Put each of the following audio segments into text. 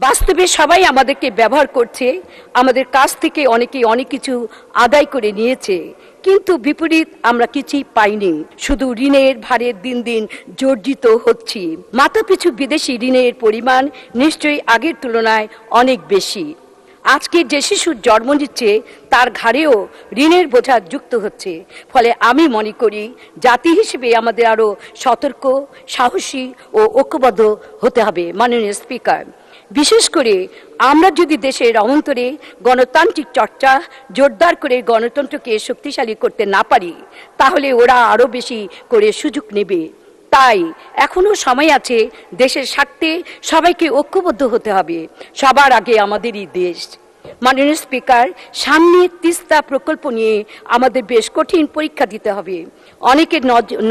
বাস্তবে সবাই আমাদেরকে ব্যবহার করছে, আমাদের কাছ থেকে অনেকেই অনেক কিছু আদায় করে নিয়েছে, কিন্তু বিপরীত আমরা কিছুই পাইনি। শুধু ঋণের ভারে দিন দিন জর্জিত হচ্ছি। মাথাপিছু বিদেশি ঋণের পরিমাণ নিশ্চয়ই আগের তুলনায় অনেক বেশি। আজকে যে শিশুর জন্ম নিচ্ছে তার ঘাড়েও ঋণের বোঝা যুক্ত হচ্ছে। ফলে আমি মনে করি জাতি হিসেবে আমাদের আরও সতর্ক, সাহসী ও ঐক্যবদ্ধ হতে হবে। মাননীয় স্পিকার, বিশেষ করে আমরা যদি দেশের অভ্যন্তরে গণতান্ত্রিক চর্চা জোরদার করে গণতন্ত্রকে শক্তিশালী করতে না পারি, তাহলে ওরা আরও বেশি করে সুযোগ নেবে। তাই এখনো সময় আছে, দেশের স্বার্থে সবাইকে ঐক্যবদ্ধ হতে হবে। সবার আগে আমাদেরই দেশ। মাননীয় স্পিকার, সামনে তিস্তা প্রকল্প নিয়ে আমাদের বেশ কঠিন পরীক্ষা দিতে হবে। অনেকের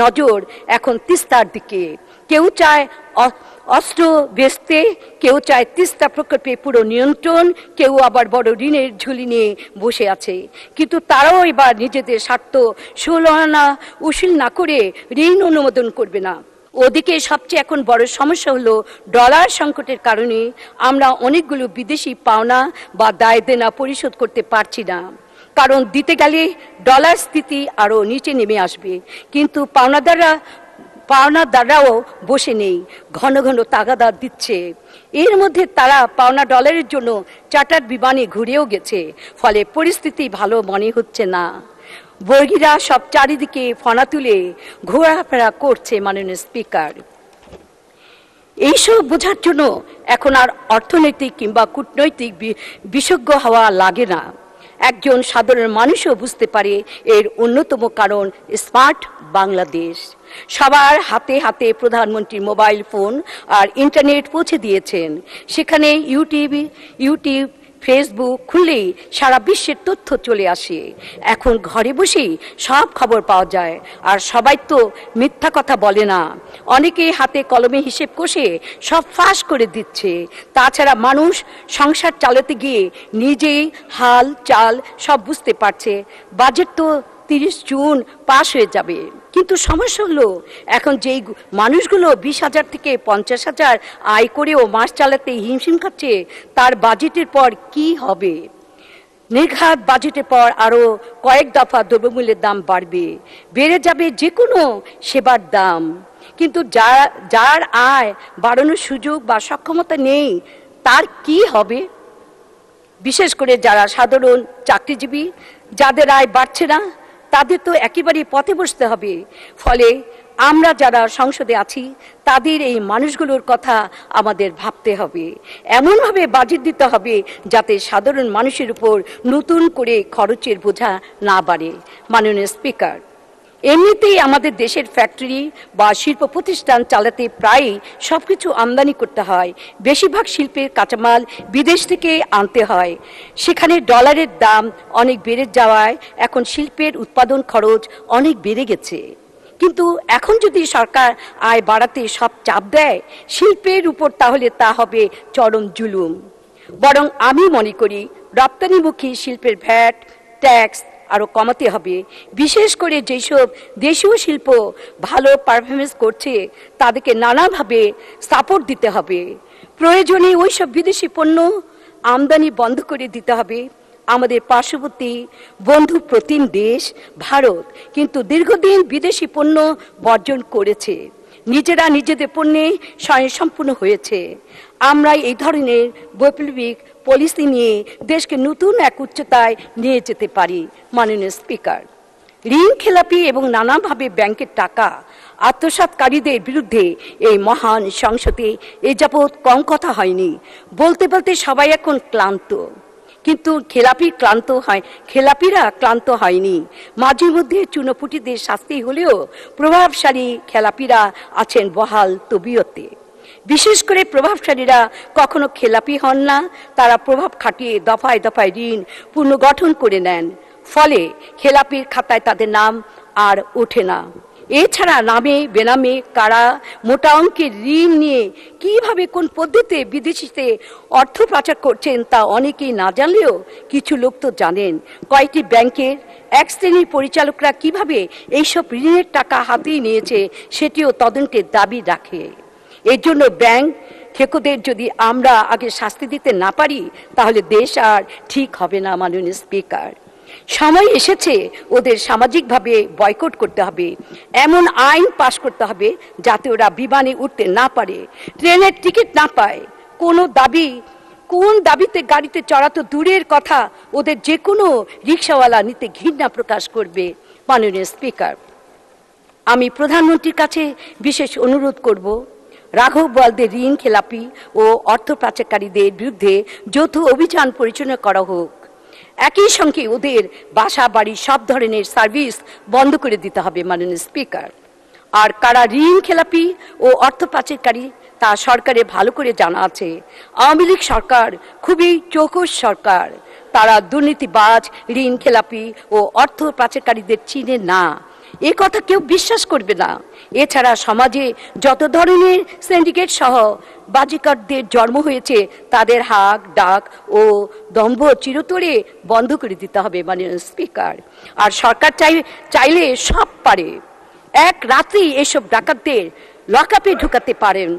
নজর এখন তিস্তার দিকে। কেউ চায় অস্ত্র বেচতে, কেউ চায় তিস্তা প্রকল্পে পুরো নিয়ন্ত্রণ, কেউ আবার বড় ঋণের ঝুলি নিয়ে বসে আছে। কিন্তু তারাও এবার নিজেদের স্বার্থ ষোলআনা উসিল না করে ঋণ অনুমোদন করবে না। ওদিকে সবচেয়ে এখন বড় সমস্যা হলো ডলার সংকটের কারণে আমরা অনেকগুলো বিদেশি পাওনা বা দায় দেনা পরিশোধ করতে পারছি না। কারণ দিতে গেলে ডলার স্থিতি আরও নিচে নেমে আসবে, কিন্তু পাওনাদাররাও বসে নেই, ঘন ঘন তাগাদা দিচ্ছে। এর মধ্যে তারা পাওনা ডলারের জন্য চার্টার বিমানে ঘুরেও গেছে। ফলে পরিস্থিতি ভালো মনে হচ্ছে না। বর্গীরা সব চারিদিকে ফনা তুলে ঘোরাফেরা করছে। মাননীয় স্পিকার, এইসব বোঝার জন্য এখন আর অর্থনৈতিক কিংবা কূটনৈতিক বিশেষজ্ঞ হওয়া লাগে না। একজন সাধারণ মানুষও বুঝতে পারে এর অন্যতম কারণ স্মার্ট বাংলাদেশ। সবার হাতে হাতে প্রধানমন্ত্রীর মোবাইল ফোন আর ইন্টারনেট পৌঁছে দিয়েছেন। সেখানে ইউটিউব, ফেসবুক খুললেই সারা বিশ্বের তথ্য চলে আসে। এখন ঘরে বসেই সব খবর পাওয়া যায়। আর সবাই তো মিথ্যা কথা বলে না, অনেকে হাতে কলমে হিসেব কষে সব ফাঁস করে দিচ্ছে। তাছাড়া মানুষ সংসার চালাতে গিয়ে নিজেই হাল চাল সব বুঝতে পারছে। বাজেট তো 30 জুন পাস হয়ে যাবে, কিন্তু সমস্যা হলো এখন যেই মানুষগুলো 20,000 থেকে 50,000 আয় করেও মাস চালাতে হিমশিম খাচ্ছে, তার বাজেটের পর কি হবে? নির্ঘাত বাজেটের পর আরও কয়েক দফা দ্রব্যমূল্যের দাম বাড়বে, বেড়ে যাবে যে কোনো সেবার দাম। কিন্তু যার আয় বাড়ানোর সুযোগ বা সক্ষমতা নেই, তার কি হবে? বিশেষ করে যারা সাধারণ চাকরিজীবী, যাদের আয় বাড়ছে না, তাদের তো একেবারেই পথে বসতে হবে। ফলে আমরা যারা সংসদে আছি তাদের এই মানুষগুলোর কথা আমাদের ভাবতে হবে। এমনভাবে বাজেট দিতে হবে যাতে সাধারণ মানুষের উপর নতুন করে খরচের বোঝা না বাড়ে। মাননীয় স্পিকার, এমনিতেই আমাদের দেশের ফ্যাক্টরি বা শিল্প প্রতিষ্ঠান চালাতে প্রায় সবকিছু আমদানি করতে হয়। বেশিরভাগ শিল্পের কাঁচামাল বিদেশ থেকে আনতে হয়। সেখানে ডলারের দাম অনেক বেড়ে যাওয়ায় এখন শিল্পের উৎপাদন খরচ অনেক বেড়ে গেছে। কিন্তু এখন যদি সরকার আয় বাড়াতে সব চাপ দেয় শিল্পের উপর, তাহলে তা হবে চরম জুলুম। বরং আমি মনে করি রপ্তানিমুখী শিল্পের ভ্যাট ট্যাক্স আরও কমাতে হবে। বিশেষ করে যেসব দেশীয় শিল্প ভালো পারফরমেন্স করছে তাদেরকে নানাভাবে সাপোর্ট দিতে হবে। প্রয়োজনে ওইসব বিদেশি পণ্য আমদানি বন্ধ করে দিতে হবে। আমাদের পার্শ্ববর্তী বন্ধু প্রতিম দেশ ভারত কিন্তু দীর্ঘদিন বিদেশি পণ্য বর্জন করেছে, নিজেরা নিজেদের পণ্যে স্বয়ংসম্পূর্ণ হয়েছে। আমরা এই ধরনের বৈপ্লবিক পলিসি নিয়ে দেশকে নতুন এক উচ্চতায় নিয়ে যেতে পারি। মাননীয় স্পিকার, ঋণ খেলাপি এবং নানাভাবে ব্যাংকের টাকা আত্মসাৎকারীদের বিরুদ্ধে এই মহান সংসদে এ যাবৎ কম কথা হয়নি। বলতে বলতে সবাই এখন ক্লান্ত, কিন্তু খেলাপিরা ক্লান্ত হয়নি। মাঝে মধ্যে চুনোপুটিদের শাস্তি হলেও প্রভাবশালী খেলাপিরা আছেন বহাল তবিয়তে। বিশেষ করে প্রভাবশালীরা কখনো খেলাপি হন না, তারা প্রভাব খাটিয়ে দফায় দফায় ঋণ পুনর্গঠন করে নেন। ফলে খেলাপির খাতায় তাদের নাম আর ওঠে না। এছাড়া নামে বেনামে কারা মোটা অঙ্কের ঋণ নিয়ে কিভাবে কোন পদ্ধতিতে বিদেশিতে অর্থ পাচার করছেন তা অনেকেই না জানলেও কিছু লোক তো জানেন। কয়েকটি ব্যাংকের এক শ্রেণীর পরিচালকরা কিভাবে এইসব ঋণের টাকা হাতিয়ে নিয়েছে সেটিও তদন্তের দাবি রাখে। এর জন্য ব্যাংক খেকোদের যদি আমরা আগে শাস্তি দিতে না পারি তাহলে দেশ আর ঠিক হবে না। মাননীয় স্পিকার, সময় এসেছে ওদের সামাজিকভাবে বয়কট করতে হবে, এমন আইন পাশ করতে হবে যাতে ওরা বিমানে উঠতে না পারে, ট্রেনের টিকিট না পায়। কোন দাবিতে গাড়িতে চড়া তো দূরের কথা, ওদের যে কোনো রিক্সাওয়ালা নিতে ঘৃণা প্রকাশ করবে। মাননীয় স্পিকার, আমি প্রধানমন্ত্রীর কাছে বিশেষ অনুরোধ করব, রাঘব বোয়ালদের ঋণ খেলাপি ও অর্থ পাচারকারীদের বিরুদ্ধে যৌথ অভিযান পরিচালনা করা হোক। একই সঙ্গে ওদের বাসা বাড়ি সব ধরনের সার্ভিস বন্ধ করে দিতে হবে। মাননীয় স্পিকার, আর কারা ঋণ খেলাপি ও অর্থ পাচারকারী তা সরকারের ভালো করে জানা আছে। আওয়ামী লীগ সরকার খুবই চৌকস সরকার, তারা দুর্নীতিবাজ, ঋণ খেলাপি ও অর্থ পাচারকারীদের চিনে না, এ কথা কেউ বিশ্বাস করবে না। এছাড়া সমাজে যত ধরনের সিন্ডিকেট সহ বাজিকারদের জন্ম হয়েছে তাদের হাক ডাক ও দম্ভ চিরতরে বন্ধ করে দিতে হবে। মাননীয় স্পিকার, আর সরকার চাইলে সব পারে, এক রাত্রি এসব ডাকাতদের লকআপে ঢুকাতে পারেন।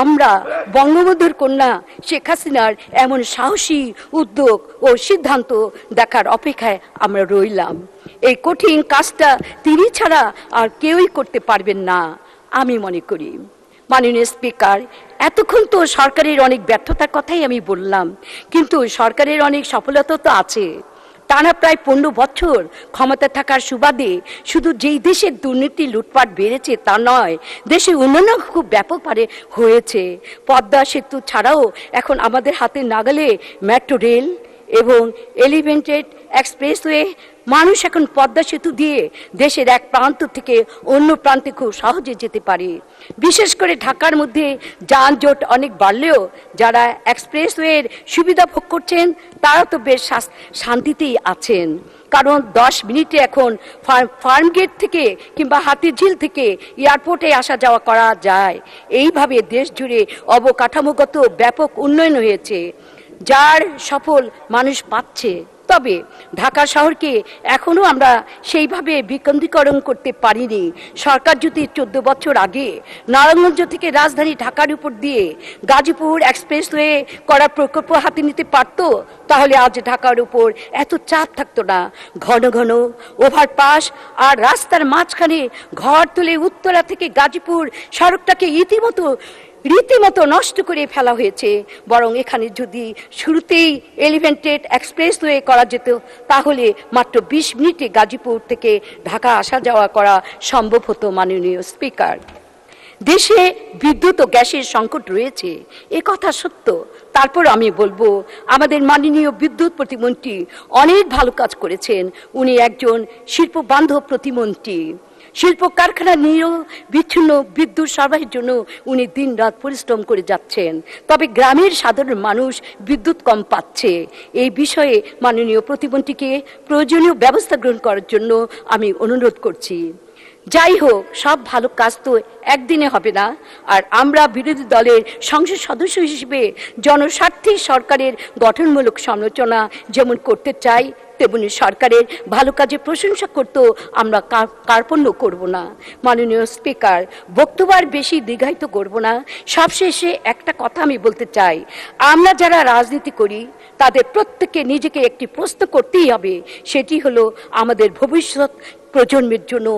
আমরা বঙ্গবন্ধুর কন্যা শেখ হাসিনার এমন সাহসী উদ্যোগ ও সিদ্ধান্ত দেখার অপেক্ষায় আমরা রইলাম। এই কঠিন কাজটা তিনি ছাড়া আর কেউই করতে পারবেন না আমি মনে করি। মাননীয় স্পিকার, এতক্ষণ তো সরকারের অনেক ব্যর্থতার কথাই আমি বললাম, কিন্তু সরকারের অনেক সফলতা তো আছে। টানা প্রায় 15 বছর ক্ষমতা থাকার সুবাদে শুধু যেই দেশের দুর্নীতি লুটপাট বেড়েছে তা নয়, দেশের উন্নয়ন খুব ব্যাপকভাবে হয়েছে। পদ্মা সেতু ছাড়াও এখন আমাদের হাতে নাগালে মেট্রো রেল এবং এলিভেটেড এক্সপ্রেসওয়ে। মানুষ এখন পদ্মা সেতু দিয়ে দেশের এক প্রান্ত থেকে অন্য প্রান্তে খুব সহজে যেতে পারে। বিশেষ করে ঢাকার মধ্যে যানজট অনেক বাড়লেও যারা এক্সপ্রেসওয়ের সুবিধা ভোগ করছেন তারা তো বেশ শান্তিতেই আছেন, কারণ 10 মিনিটে এখন ফার্ম গেট থেকে কিংবা হাতিঝিল থেকে এয়ারপোর্টে আসা যাওয়া করা যায়। এইভাবে দেশ জুড়ে অবকাঠামোগত ব্যাপক উন্নয়ন হয়েছে, যার সফল মানুষ পাচ্ছে। তবে ঢাকা শহরকে এখনো আমরা সেইভাবে বিকেন্দ্রীকরণ করতে পারিনি। সরকার যদি 14 বছর আগে নারায়ণগঞ্জ থেকে রাজধানী ঢাকার উপর দিয়ে গাজীপুর এক্সপ্রেসওয়ে করার প্রকল্প হাতে নিতে পারত, তাহলে আজ ঢাকার উপর এত চাপ থাকতো না। ঘন ঘন ওভারপাস আর রাস্তার মাঝখানে ঘর তুলে উত্তরা থেকে গাজীপুর সড়কটাকে রীতিমতো নষ্ট করে ফেলা হয়েছে। বরং এখানে যদি শুরুতেই এলিভেটেড এক্সপ্রেসওয়ে করা যেত তাহলে মাত্র 20 মিনিটে গাজীপুর থেকে ঢাকা আসা যাওয়া করা সম্ভব হতো। মাননীয় স্পিকার, দেশে বিদ্যুৎ ও গ্যাসের সংকট রয়েছে, এ কথা সত্য। তারপর আমি বলবো, আমাদের মাননীয় বিদ্যুৎ প্রতিমন্ত্রী অনেক ভালো কাজ করেছেন। উনি একজন শিল্প বান্ধব প্রতিমন্ত্রী। শিল্প কারখানা নিয়েও বিচ্ছিন্ন বিদ্যুৎ সরবরাহের জন্য উনি দিন রাত পরিশ্রম করে যাচ্ছেন। তবে গ্রামের সাধারণ মানুষ বিদ্যুৎ কম পাচ্ছে। এই বিষয়ে মাননীয় প্রতিমন্ত্রীকে প্রয়োজনীয় ব্যবস্থা গ্রহণ করার জন্য আমি অনুরোধ করছি। যাই হোক, সব ভালো কাজ তো একদিনে হবে না, আর আমরা বিরোধী দলের সংসদ সদস্য হিসেবে জনস্বার্থে সরকারের গঠনমূলক সমালোচনা যেমন করতে চাই, তেমনি সরকারের ভালো কাজে প্রশংসা করতেও আমরা কার্পণ্য করব না। মাননীয় স্পিকার, বক্তব্য আর বেশি দীর্ঘায়িত করব না। সবশেষে একটা কথা আমি বলতে চাই, আমরা যারা রাজনীতি করি তাদের প্রত্যেককে নিজেকে একটি প্রশ্ন করতেই হবে, সেটি হলো আমাদের ভবিষ্যৎ প্রজন্মের জন্য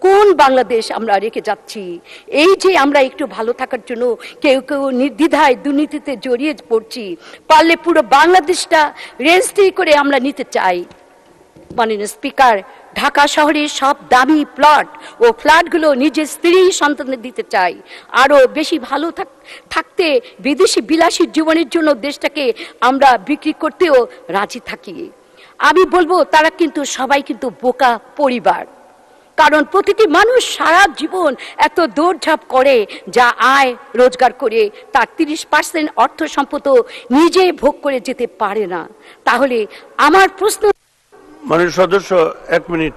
কোন বাংলাদেশ আমরা রেখে যাচ্ছি। এই যে আমরা একটু ভালো থাকার জন্য কেউ কেউ নির্দ্বিধায় দুর্নীতিতে জড়িয়ে পড়ছি, পারলে পুরো বাংলাদেশটা রেজিস্ট্রি করে আমরা নিতে চাই। মাননীয় স্পিকার, ঢাকা শহরের সব দামি প্লট ও ফ্ল্যাটগুলো নিজের স্ত্রী সন্তানদের দিতে চাই। আরও বেশি ভালো থাকতে বিদেশি বিলাসী জীবনের জন্য দেশটাকে আমরা বিক্রি করতেও রাজি থাকি। আমি বলবো, তারা কিন্তু সবাই কিন্তু বোকা পরিবার, কারণ প্রতিটি মানুষ সারা জীবন এত দৌড়ঝাঁপ করে, যা আয় রোজগার করে তার 30% অর্থ সম্পদ নিজে ভোগ করে যেতে পারে না। তাহলে আমার প্রশ্ন, মাননীয় সদস্য 1 মিনিট।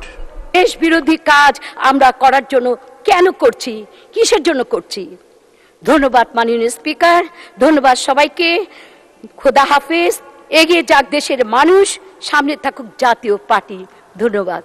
দেশ বিরোধী কাজ আমরা করার জন্য কেন করছি, কিসের জন্য করছি? ধন্যবাদ মাননীয় স্পিকার, ধন্যবাদ সবাইকে। খোদা হাফেজ। এগিয়ে যাক দেশের মানুষ, সামনে থাকুক জাতীয় পার্টি। ধন্যবাদ।